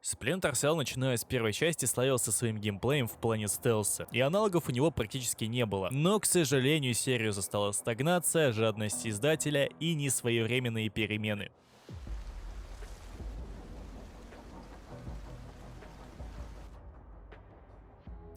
Splinter Cell, начиная с первой части, славился своим геймплеем в плане стелса, и аналогов у него практически не было. Но, к сожалению, серию застала стагнация, жадность издателя и несвоевременные перемены.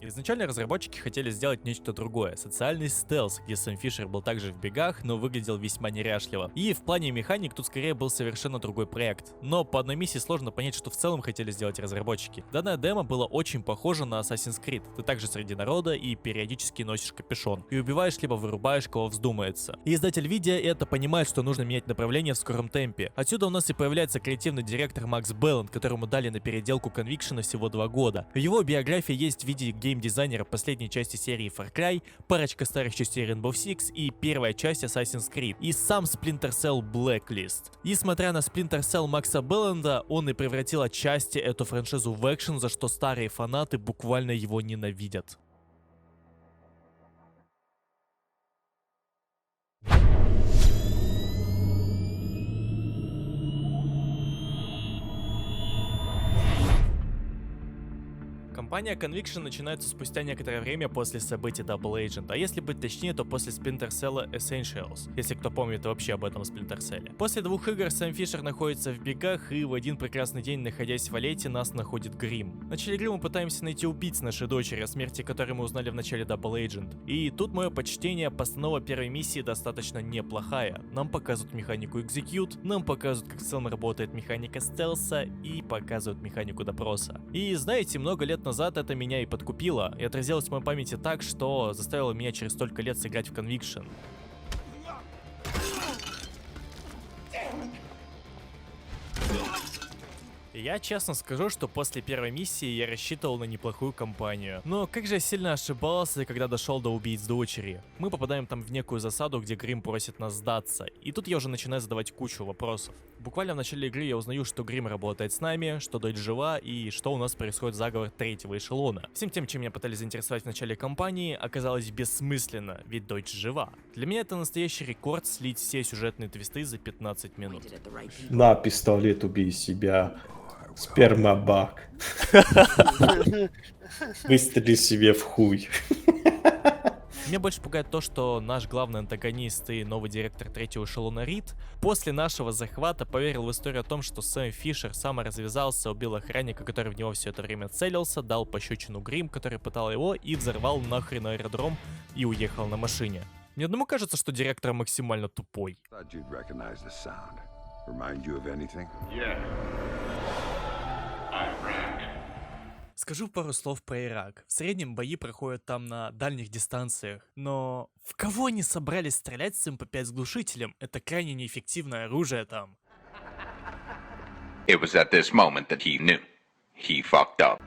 Изначально разработчики хотели сделать нечто другое. Социальный стелс, где Сэм Фишер был также в бегах, но выглядел весьма неряшливо. И в плане механик тут скорее был совершенно другой проект. Но по одной миссии сложно понять, что в целом хотели сделать разработчики. Данная демо была очень похожа на Assassin's Creed. Ты также среди народа и периодически носишь капюшон. И убиваешь либо вырубаешь, кого вздумается. И издатель, видя это, понимает, что нужно менять направление в скором темпе. Отсюда у нас и появляется креативный директор Макс Белланд, которому дали на переделку Conviction всего 2 года. В его биографии есть в виде геймдизайнера последней части серии Far Cry, парочка старых частей Rainbow Six и первая часть Assassin's Creed, и сам Splinter Cell Blacklist. И смотря на Splinter Cell Макса Белланда, он и превратил отчасти эту франшизу в экшен, за что старые фанаты буквально его ненавидят. Кампания Conviction начинается спустя некоторое время после событий Double Agent, а если быть точнее, то после Splinter Cell Essentials, если кто помнит вообще об этом Splinter Cell. После 2 игр Сэм Фишер находится в бегах, и в один прекрасный день, находясь в Валете, нас находит Грим. В начале игры мы пытаемся найти убийц нашей дочери, о смерти которой мы узнали в начале Double Agent. И тут мое почтение, постанова первой миссии достаточно неплохая. Нам показывают механику Execute, нам показывают, как в целом работает механика стелса, и показывают механику допроса. И знаете, много лет назад это меня и подкупило, и отразилось в моей памяти так, что заставило меня через столько лет сыграть в Conviction. Я честно скажу, что после первой миссии я рассчитывал на неплохую кампанию. Но как же я сильно ошибался, когда дошел до убийц дочери. Мы попадаем там в некую засаду, где Грим просит нас сдаться. И тут я уже начинаю задавать кучу вопросов. Буквально в начале игры я узнаю, что Грим работает с нами, что дочь жива и что у нас происходит заговор 3-го эшелона. Всем тем, чем меня пытались заинтересовать в начале кампании, оказалось бессмысленно, ведь дочь жива. Для меня это настоящий рекорд слить все сюжетные твисты за 15 минут. На, пистолет, убей себя. Спермобак. Выстрели себе в хуй. Меня больше пугает то, что наш главный антагонист и новый директор 3-го эшелона Рид после нашего захвата поверил в историю о том, что Сэм Фишер саморазвязался, убил охранника, который в него все это время целился, дал пощечину Грим, который пытал его, и взорвал нахрен аэродром и уехал на машине. Мне одному кажется, что директор максимально тупой. Скажу пару слов про Ирак. В среднем бои проходят там на дальних дистанциях. Но в кого они собрались стрелять с МП-5 с глушителем? Это крайне неэффективное оружие там. It was at this moment that he knew. He fucked up.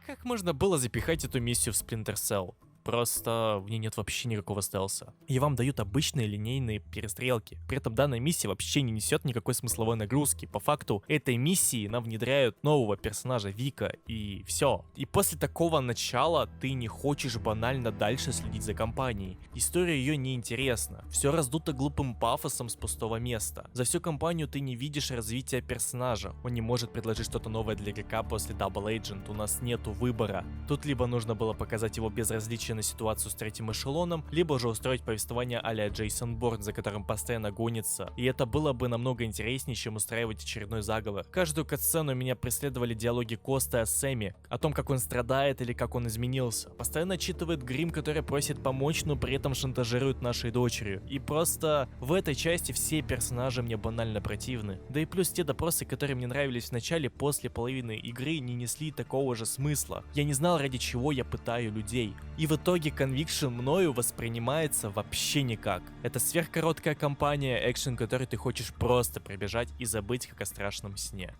Как можно было запихать эту миссию в Splinter Cell? Просто в ней нет вообще никакого стелса. И вам дают обычные линейные перестрелки. При этом данная миссия вообще не несет никакой смысловой нагрузки. По факту этой миссии нам внедряют нового персонажа Вика, и все. И после такого начала ты не хочешь банально дальше следить за кампанией. История ее неинтересна. Все раздуто глупым пафосом с пустого места. За всю кампанию ты не видишь развития персонажа. Он не может предложить что-то новое для игрока после Double Agent. У нас нету выбора. Тут либо нужно было показать его безразличие на ситуацию с 3-м эшелоном, либо же устроить повествование а-ля Джейсон Борн, за которым постоянно гонится. И это было бы намного интереснее, чем устраивать очередной заговор. Каждую катсцену меня преследовали диалоги Коста о Сэме, о том, как он страдает или как он изменился. Постоянно отчитывает Грим, который просит помочь, но при этом шантажирует нашей дочерью. И просто в этой части все персонажи мне банально противны. Да и плюс те допросы, которые мне нравились в начале, после половины игры не несли такого же смысла. Я не знал, ради чего я пытаю людей. И в итоге Conviction мною воспринимается вообще никак. Это сверхкороткая кампания, экшен, который ты хочешь просто пробежать и забыть, как о страшном сне.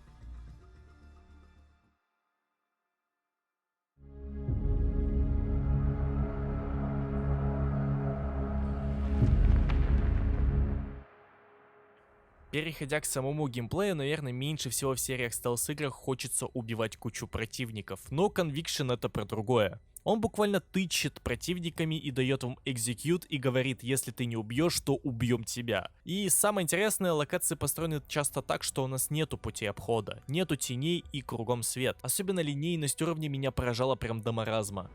Переходя к самому геймплею, наверное, меньше всего в сериях стелс-играх хочется убивать кучу противников, но Conviction это про другое. Он буквально тычет противниками и дает вам execute и говорит, если ты не убьешь, то убьем тебя. И самое интересное, локации построены часто так, что у нас нету пути обхода, нету теней и кругом свет. Особенно линейность уровня меня поражала прям до маразма.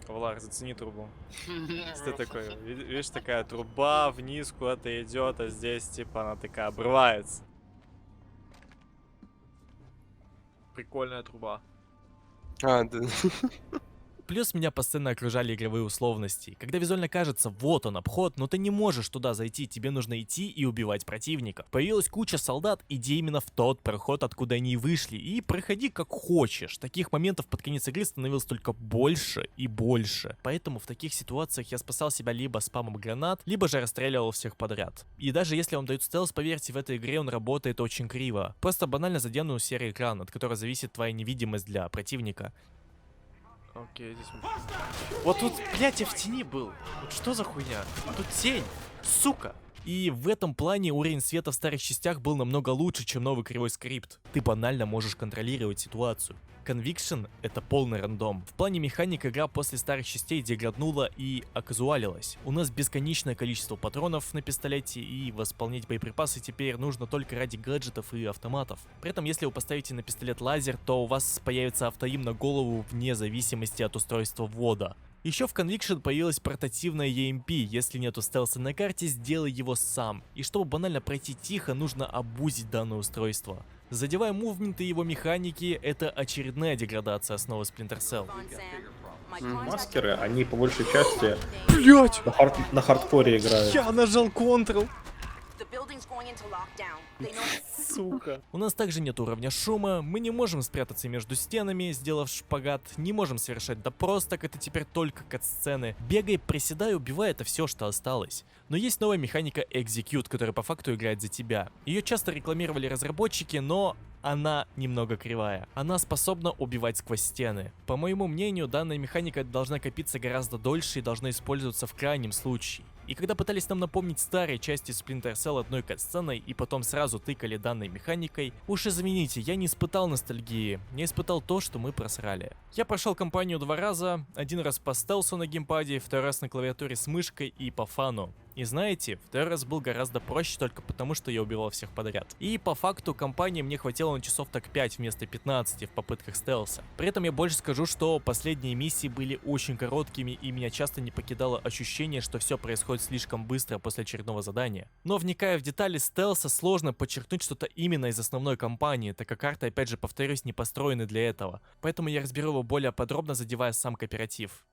Влар, зацени трубу. Что такое? Видишь, такая труба вниз куда-то идет, а здесь типа она такая обрывается. Прикольная труба. А, да. Плюс меня постоянно окружали игровые условности. Когда визуально кажется, вот он обход, но ты не можешь туда зайти, тебе нужно идти и убивать противников. Появилась куча солдат, иди именно в тот проход, откуда они и вышли, и проходи как хочешь. Таких моментов под конец игры становилось только больше и больше. Поэтому в таких ситуациях я спасал себя либо спамом гранат, либо же расстреливал всех подряд. И даже если вам дают стелс, поверьте, в этой игре он работает очень криво. Просто банально задену серый экран, от которого зависит твоя невидимость для противника. Окей, здесь... Вот тут, блядь, я в тени был. Вот что за хуйня? Тут тень, сука. И в этом плане уровень света в старых частях был намного лучше, чем новый кривой скрипт. Ты банально можешь контролировать ситуацию. Conviction — это полный рандом. В плане механик игра после старых частей деграднула и оказуалилась. У нас бесконечное количество патронов на пистолете, и восполнять боеприпасы теперь нужно только ради гаджетов и автоматов. При этом, если вы поставите на пистолет лазер, то у вас появится автоим на голову вне зависимости от устройства ввода. Еще в Conviction появилась портативная EMP, если нету стелса на карте, сделай его сам. И чтобы банально пройти тихо, нужно обузить данное устройство. Задевая мувменты его механики, это очередная деградация основы Splinter Cell. Маскеры, они по большей части Блять! на хардкоре играют. Я нажал Ctrl! Сука. У нас также нет уровня шума, мы не можем спрятаться между стенами, сделав шпагат, не можем совершать допрос, так это теперь только кат-сцены. Бегай, приседай, убивай, это все, что осталось. Но есть новая механика Execute, которая по факту играет за тебя. Ее часто рекламировали разработчики, но она немного кривая. Она способна убивать сквозь стены. По моему мнению, данная механика должна копиться гораздо дольше и должна использоваться в крайнем случае. И когда пытались нам напомнить старые части Splinter Cell одной катсценой и потом сразу тыкали данной механикой, уж извините, я не испытал ностальгии, я испытал то, что мы просрали. Я прошел кампанию 2 раза, один раз по стелсу на геймпаде, второй раз на клавиатуре с мышкой и по фану. И знаете, второй раз был гораздо проще только потому, что я убивал всех подряд. И по факту кампании мне хватило на часов так 5 вместо 15 в попытках стелса. При этом я больше скажу, что последние миссии были очень короткими и меня часто не покидало ощущение, что все происходит слишком быстро после очередного задания. Но вникая в детали стелса, сложно подчеркнуть что-то именно из основной кампании, так как карты, опять же повторюсь, не построены для этого. Поэтому я разберу его более подробно, задевая сам кооператив.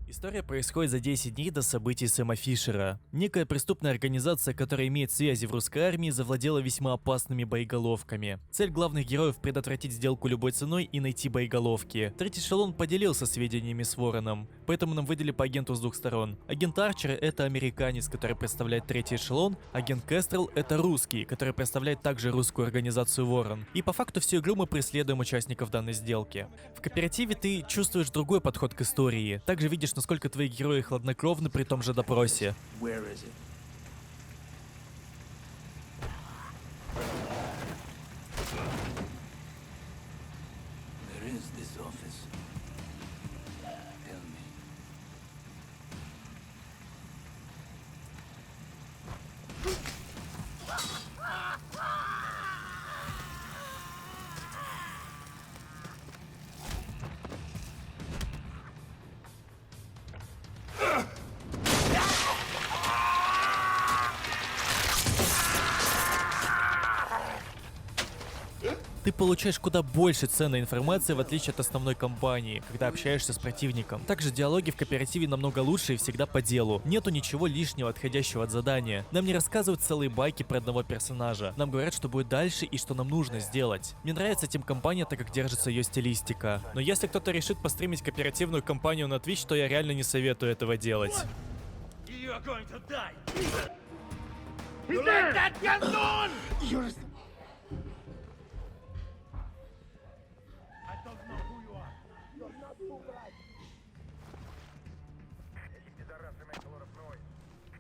История происходит за 10 дней до событий Сэма Фишера. Некая преступная организация, которая имеет связи в русской армии, завладела весьма опасными боеголовками. Цель главных героев — предотвратить сделку любой ценой и найти боеголовки. Третий эшелон поделился сведениями с Вороном, поэтому нам выдали по агенту с 2 сторон. Агент Арчер — это американец, который представляет третий эшелон, агент Кестрел — это русский, который представляет также русскую организацию Ворон. И по факту всю игру мы преследуем участников данной сделки. В кооперативе ты чувствуешь другой подход к истории, также видишь, насколько твои герои хладнокровны при том же допросе. получаешь куда больше ценной информации, в отличие от основной кампании, когда общаешься с противником. Также диалоги в кооперативе намного лучше и всегда по делу. Нету ничего лишнего, отходящего от задания. Нам не рассказывают целые байки про одного персонажа. Нам говорят, что будет дальше и что нам нужно сделать. Мне нравится Team Компания, так как держится ее стилистика. Но если кто-то решит постримить кооперативную кампанию на Twitch, то я реально не советую этого делать.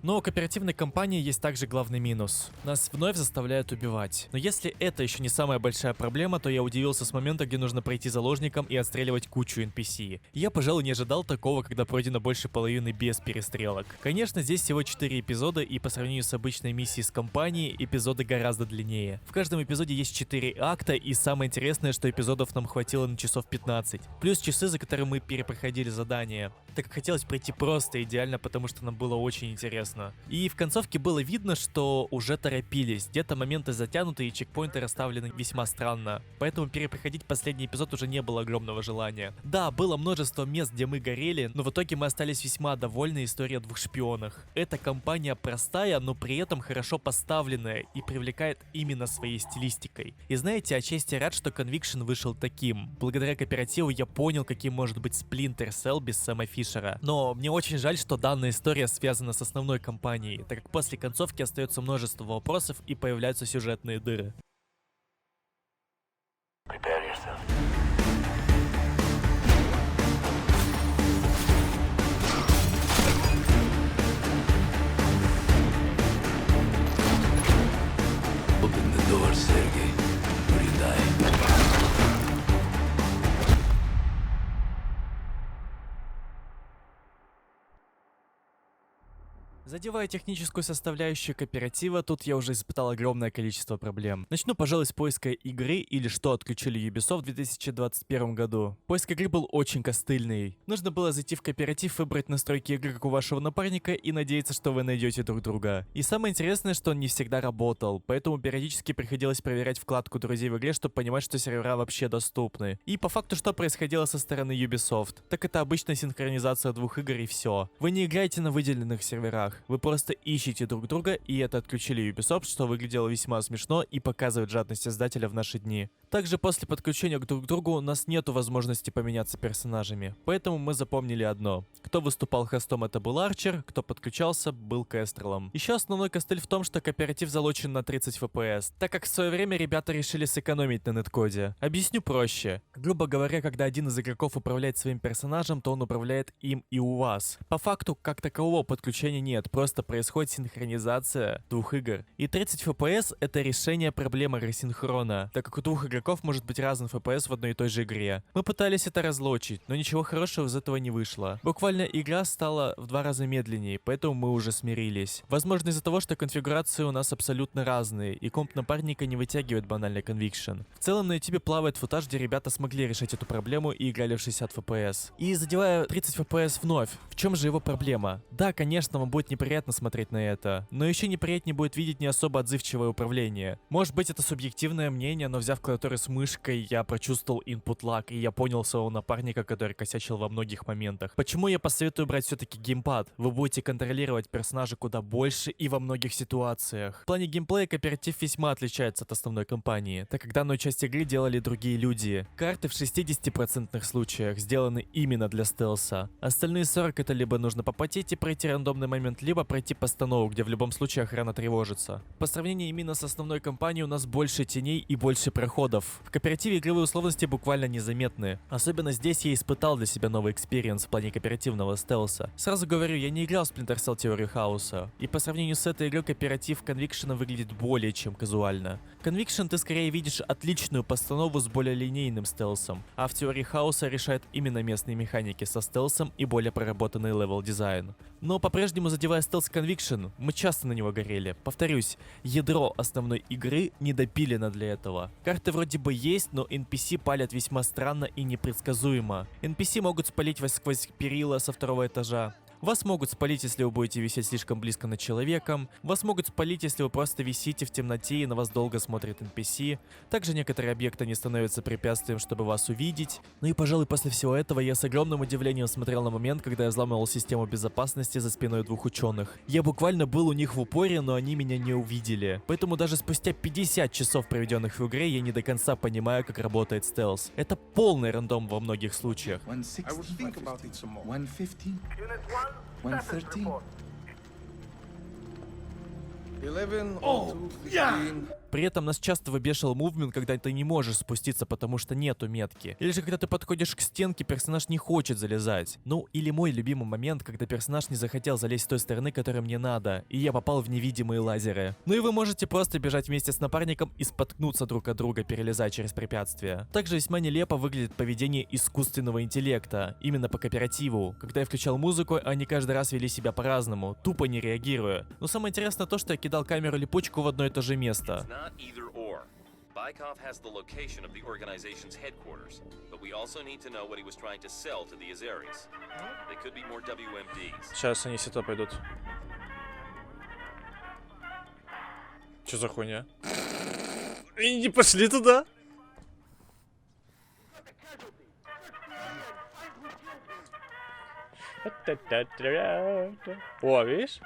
Но у кооперативной кампании есть также главный минус. Нас вновь заставляют убивать. Но если это еще не самая большая проблема, то я удивился с момента, где нужно пройти заложником и отстреливать кучу NPC. Я, пожалуй, не ожидал такого, когда пройдено больше половины без перестрелок. Конечно, здесь всего 4 эпизода, и по сравнению с обычной миссией с компанией, эпизоды гораздо длиннее. В каждом эпизоде есть 4 акта, и самое интересное, что эпизодов нам хватило на часов 15. Плюс часы, за которые мы перепроходили задания. Так как хотелось пройти просто идеально, потому что нам было очень интересно. И в концовке было видно, что уже торопились. Где-то моменты затянуты и чекпоинты расставлены весьма странно. Поэтому перепроходить последний эпизод уже не было огромного желания. Да, было множество мест, где мы горели, но в итоге мы остались весьма довольны историей о 2 шпионах. Эта кампания простая, но при этом хорошо поставленная и привлекает именно своей стилистикой. И знаете, отчасти рад, что Conviction вышел таким. Благодаря кооперативу я понял, каким может быть Splinter Cell без Сэма Фишера. Но мне очень жаль, что данная история связана с основной компанией, так как после концовки остается множество вопросов и появляются сюжетные дыры. Open the door, Sergey. Улетай. Задевая техническую составляющую кооператива, тут я уже испытал огромное количество проблем. Начну, пожалуй, с поиска игры или что отключили Ubisoft в 2021 году. Поиск игры был очень костыльный. Нужно было зайти в кооператив, выбрать настройки игры, как у вашего напарника, и надеяться, что вы найдете друг друга. И самое интересное, что он не всегда работал, поэтому периодически приходилось проверять вкладку друзей в игре, чтобы понимать, что сервера вообще доступны. И по факту, что происходило со стороны Ubisoft? Так это обычная синхронизация 2 игр и все. Вы не играете на выделенных серверах. Вы просто ищете друг друга, и это отключили Ubisoft, что выглядело весьма смешно и показывает жадность издателя в наши дни. Также после подключения друг к другу у нас нету возможности поменяться персонажами, поэтому мы запомнили одно. Кто выступал хостом, это был Арчер, кто подключался, был Кестрелом. Еще основной костыль в том, что кооператив залочен на 30 FPS, так как в свое время ребята решили сэкономить на неткоде. Объясню проще. Грубо говоря, когда один из игроков управляет своим персонажем, то он управляет им и у вас. По факту, как такового подключения нет, просто происходит синхронизация 2 игр. И 30 FPS это решение проблемы рассинхрона, так как у 2 игроков может быть разный FPS в одной и той же игре. Мы пытались это разлочить, но ничего хорошего из этого не вышло. Буквально игра стала в 2 раза медленнее, поэтому мы уже смирились. Возможно из-за того, что конфигурации у нас абсолютно разные, и комп напарника не вытягивает банальный Conviction. В целом на YouTube плавает футаж, где ребята смогли решить эту проблему и играли в 60 FPS. И задевая 30 FPS вновь, в чем же его проблема? Да, конечно, вам будет неприятно смотреть на это, но еще неприятнее будет видеть не особо отзывчивое управление. Может быть это субъективное мнение, но взяв клавиатуру с мышкой, я прочувствовал input lag, и я понял своего напарника, который косячил во многих моментах. Почему я посоветую брать все-таки геймпад? Вы будете контролировать персонажа куда больше и во многих ситуациях. В плане геймплея кооператив весьма отличается от основной кампании, так как данную часть игры делали другие люди. Карты в 60% случаях сделаны именно для стелса. Остальные 40 это либо нужно попотеть и пройти рандомный момент, либо пройти постанову, где в любом случае охрана тревожится. По сравнению именно с основной кампанией у нас больше теней и больше проходов. В кооперативе игровые условности буквально незаметны. Особенно здесь я испытал для себя новый экспириенс в плане кооперативного стелса. Сразу говорю, я не играл в Splinter Cell Теорию Хаоса. И по сравнению с этой игрой кооператив Conviction выглядит более чем казуально. Conviction ты скорее видишь отличную постанову с более линейным стелсом, а в Теории Хаоса решает именно местные механики со стелсом и более проработанный левел дизайн. Но по-прежнему задевая стелс Conviction, мы часто на него горели. Повторюсь, ядро основной игры недопилено для этого. Карты вроде бы есть, но NPC палят весьма странно и непредсказуемо. NPC могут спалить вас сквозь перила со 2-го этажа. Вас могут спалить, если вы будете висеть слишком близко над человеком. Вас могут спалить, если вы просто висите в темноте и на вас долго смотрит NPC. Также некоторые объекты не становятся препятствием, чтобы вас увидеть. Ну и, пожалуй, после всего этого я с огромным удивлением смотрел на момент, когда я взламывал систему безопасности за спиной двух ученых. Я буквально был у них в упоре, но они меня не увидели. Поэтому даже спустя 50 часов, проведенных в игре, я не до конца понимаю, как работает стелс. Это полный рандом во многих случаях. 116, 115, 113. 11, 15. При этом нас часто выбешивал мувмент, когда ты не можешь спуститься, потому что нету метки. Или же когда ты подходишь к стенке, персонаж не хочет залезать. Ну, или мой любимый момент, когда персонаж не захотел залезть с той стороны, которой мне надо, и я попал в невидимые лазеры. Ну и вы можете просто бежать вместе с напарником и споткнуться друг от друга, перелезая через препятствия. Также весьма нелепо выглядит поведение искусственного интеллекта, именно по кооперативу. Когда я включал музыку, они каждый раз вели себя по-разному, тупо не реагируя. Но самое интересное то, что я кидал камеру-липучку в одно и то же место. Not either or. Bykov has the location of the organization's headquarters, but we also need to know what he was trying to sell to the Azeris. They could be more WMDs. Сейчас они сюда пойдут. Что за хуйня? И не пошли туда? О, видишь?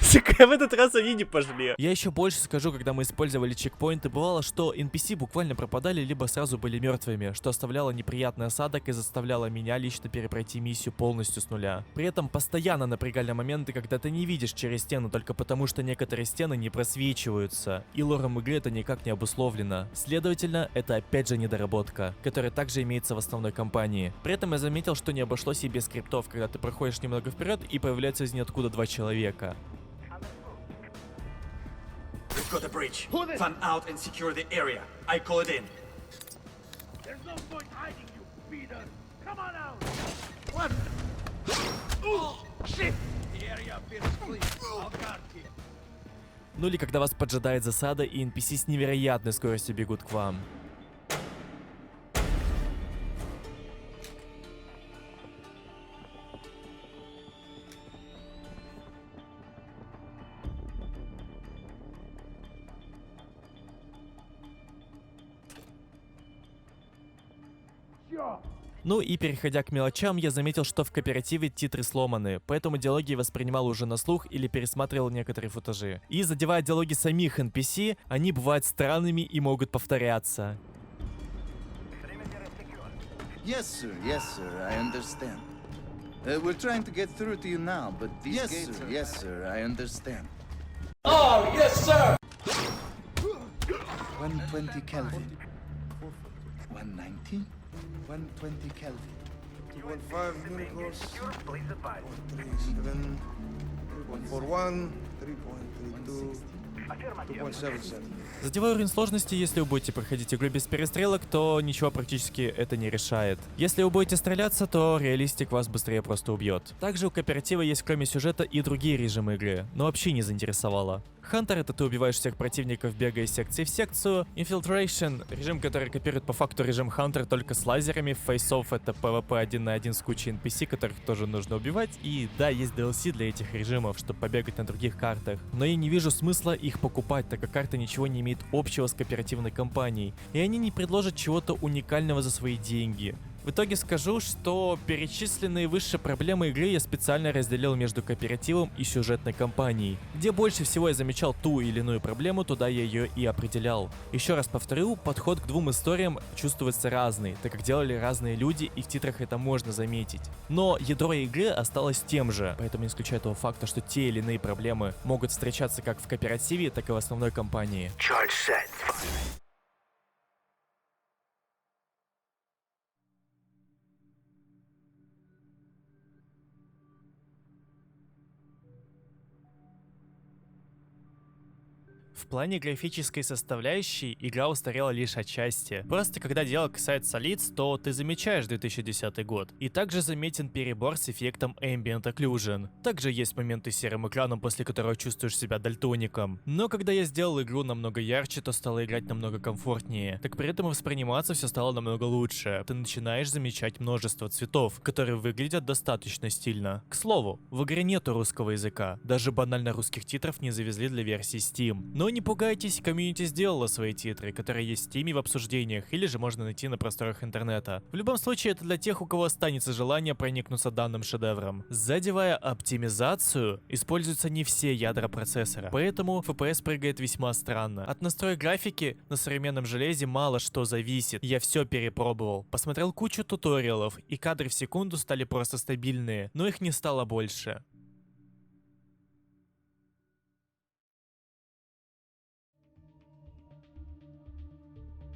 Сука, в этот раз они не пошли. Я еще больше скажу, когда мы использовали чекпоинты, бывало, что NPC буквально пропадали, либо сразу были мертвыми, что оставляло неприятный осадок и заставляло меня лично перепройти миссию полностью с нуля. При этом постоянно напрягали моменты, когда ты не видишь через стену, только потому что некоторые стены не просвечиваются, и лором игры это никак не обусловлено. Следовательно, это опять же недоработка, которая также имеется в основной кампании. При этом я заметил, что не обошлось и без скриптов, когда ты проходишь немного вперед и появляются из ниоткуда два человека. We've got a breach. Fan out and secure the area. I call it in. There's no point hiding, you Peter. Come on out. What? Oh, shit! The area appears clear. I'll guard here. Ну или когда вас поджидает засада и NPC с невероятной скоростью бегут к вам. Ну и переходя к мелочам, я заметил, что в кооперативе титры сломаны, поэтому диалоги я воспринимал уже на слух или пересматривал некоторые футажи. И задевая диалоги самих NPC, они бывают странными и могут повторяться. Yes, sir, I understand. We're trying to get through to you now, but these gates are... Yes, sir, I understand. Oh, yes, sir! 120 Kelvin. 190? 120 Kelvin. 2.5 millicores. 3.37. 3.41. 3.32. 2.77. Задевая уровень сложности, если вы будете проходить игру без перестрелок, то ничего практически это не решает. Если вы будете стреляться, то реалистик вас быстрее просто убьет. Также у кооператива есть кроме сюжета и другие режимы игры, но вообще не заинтересовало. Хантер — это ты убиваешь всех противников, бегая из секции в секцию. Infiltration — режим, который копирует по факту режим Хантер только с лазерами. Face-Off — это PvP 1 на 1 с кучей NPC, которых тоже нужно убивать. И да, есть DLC для этих режимов, чтобы побегать на других картах. Но я не вижу смысла их покупать, так как карта ничего не имеет общего с кооперативной кампанией. И они не предложат чего-то уникального за свои деньги. В итоге скажу, что перечисленные выше проблемы игры я специально разделил между кооперативом и сюжетной кампанией. Где больше всего я замечал ту или иную проблему, туда я ее и определял. Еще раз повторю, подход к двум историям чувствуется разный, так как делали разные люди, и в титрах это можно заметить. Но ядро игры осталось тем же, поэтому не исключаю того факта, что те или иные проблемы могут встречаться как в кооперативе, так и в основной кампании. Charge set. Fire. В плане графической составляющей игра устарела лишь отчасти. Просто когда дело касается лиц, то ты замечаешь 2010 год. И также заметен перебор с эффектом Ambient Occlusion. Также есть моменты с серым экраном, после которого чувствуешь себя дальтоником. Но когда я сделал игру намного ярче, то стало играть намного комфортнее. Так при этом и восприниматься все стало намного лучше. Ты начинаешь замечать множество цветов, которые выглядят достаточно стильно. К слову, в игре нету русского языка. Даже банально русских титров не завезли для версии Steam. Но не пугайтесь, комьюнити сделала свои титры, которые есть в Steam в обсуждениях, или же можно найти на просторах интернета. В любом случае, это для тех, у кого останется желание проникнуться данным шедевром. Задевая оптимизацию, используются не все ядра процессора, поэтому FPS прыгает весьма странно. От настроек графики на современном железе мало что зависит. Я все перепробовал, посмотрел кучу туториалов, и кадры в секунду стали просто стабильные, но их не стало больше.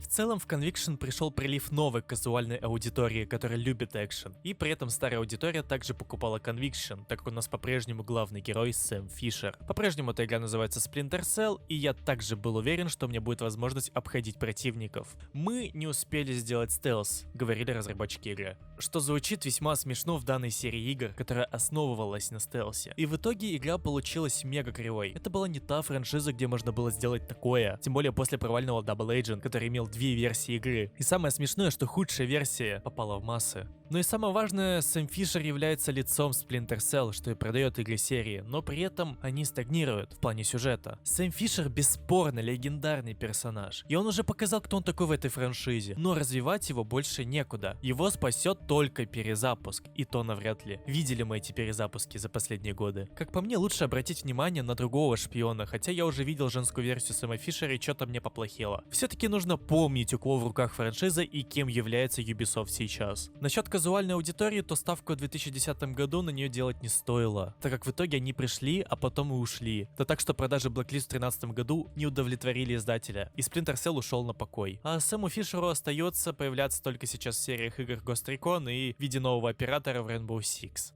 В целом в Conviction пришел прилив новой казуальной аудитории, которая любит экшен. И при этом старая аудитория также покупала Conviction, так как у нас по-прежнему главный герой Сэм Фишер. По-прежнему эта игра называется Splinter Cell, и я также был уверен, что у меня будет возможность обходить противников. Мы не успели сделать стелс, говорили разработчики игры. Что звучит весьма смешно в данной серии игр, которая основывалась на стелсе. И в итоге игра получилась мега кривой. Это была не та франшиза, где можно было сделать такое. Тем более после провального Double Agent, который имел две версии игры. И самое смешное, что худшая версия попала в массы. Но и самое важное, Сэм Фишер является лицом Splinter Cell, что и продает игры серии, но при этом они стагнируют в плане сюжета. Сэм Фишер бесспорно легендарный персонаж, и он уже показал, кто он такой в этой франшизе, но развивать его больше некуда. Его спасет только перезапуск, и то навряд ли. Видели мы эти перезапуски за последние годы. Как по мне, лучше обратить внимание на другого шпиона, хотя я уже видел женскую версию Сэма Фишера и что-то мне поплохело. Все-таки нужно помнить, у кого в руках франшиза и кем является Ubisoft сейчас. Насчет казуальной аудитории, то ставку в 2010 году на нее делать не стоило, так как в итоге они пришли, а потом и ушли. Да так что продажи Blacklist в 2013 году не удовлетворили издателя, и Splinter Cell ушел на покой. А Сэму Фишеру остается появляться только сейчас в сериях игр Ghost Recon и в виде нового оператора в Rainbow Six.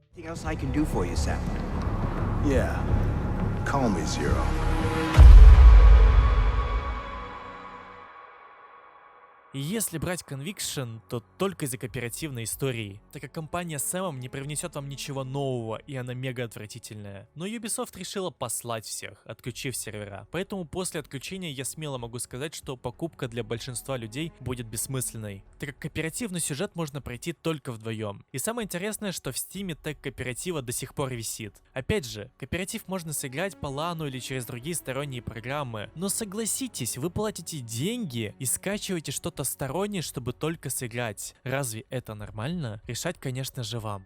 Yeah. Call me Zero. И если брать Conviction, то только из-за кооперативной истории, так как компания с Сэмом не привнесет вам ничего нового, и она мега отвратительная. Но Ubisoft решила послать всех, отключив сервера. Поэтому после отключения я смело могу сказать, что покупка для большинства людей будет бессмысленной, так как кооперативный сюжет можно пройти только вдвоем. И самое интересное, что в Steam тег кооператива до сих пор висит. Опять же, кооператив можно сыграть по лану или через другие сторонние программы, но согласитесь, вы платите деньги и скачиваете что-то сторонние, чтобы только сыграть. Разве это нормально? Решать, конечно же, вам.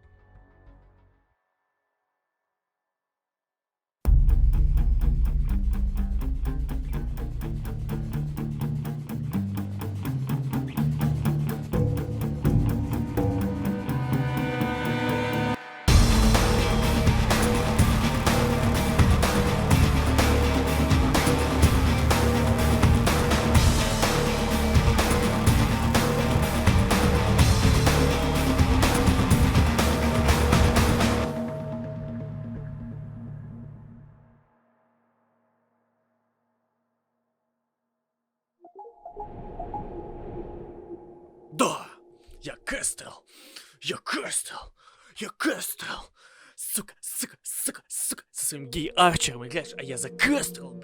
Да, я Кэстрел, сука, со своим гей-арчером играешь, а я за Кэстрел.